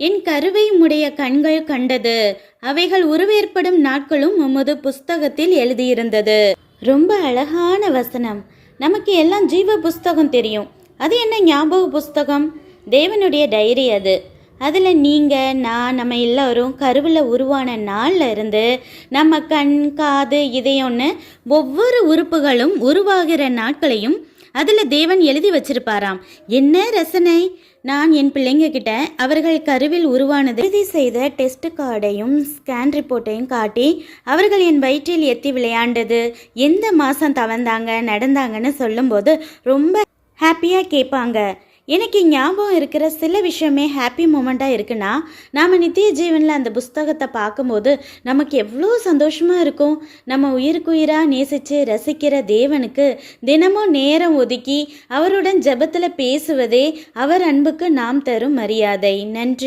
என் கருவை உடைய கண்கள் கண்டது, அவைகள் உருவேற்படும் நாட்களும் உமது புஸ்தகத்தில் எழுதியிருந்தது. ரொம்ப அழகான வசனம். நமக்கு எல்லாம் ஜீவ புஸ்தகம் தெரியும். அது என்ன ஞாபக புஸ்தகம்? தேவனுடைய டைரி அது. அதில் நீங்கள், நான், நம்ம எல்லோரும் கருவில் உருவான நாளில் இருந்து நம்ம கண், காது, இதயம்னு ஒவ்வொரு உறுப்புகளும் உருவாகிற நாட்களையும் அதில் தேவன் எழுதி வச்சிருப்பாராம். என்ன ரசனை! நான் என் பிள்ளைங்க கிட்ட அவர்கள் கருவில் உருவானது எழுதி செய்த டெஸ்ட் கார்டையும் ஸ்கேன் ரிப்போர்ட்டையும் காட்டி, அவர்கள் என் வயிற்றில் எத்தி விளையாண்டது, எந்த மாதம் தவந்தாங்க நடந்தாங்கன்னு சொல்லும்போது ரொம்ப ஹாப்பியாக கேட்பாங்க. எனக்கு ஞாபகம் இருக்கிற சில விஷயமே ஹாப்பி மூமெண்ட்டாக இருக்குன்னா, நாம் நித்திய ஜீவனில் அந்த புஸ்தகத்தை பார்க்கும்போது நமக்கு எவ்வளோ சந்தோஷமாக இருக்கும். நம்ம உயிருக்குயிராக நேசித்து ரசிக்கிற தேவனுக்கு தினமும் நேரம் ஒதுக்கி அவருடன் ஜெபத்தில் பேசுவதே அவர் அன்புக்கு நாம் தரும் மரியாதை. நன்றி.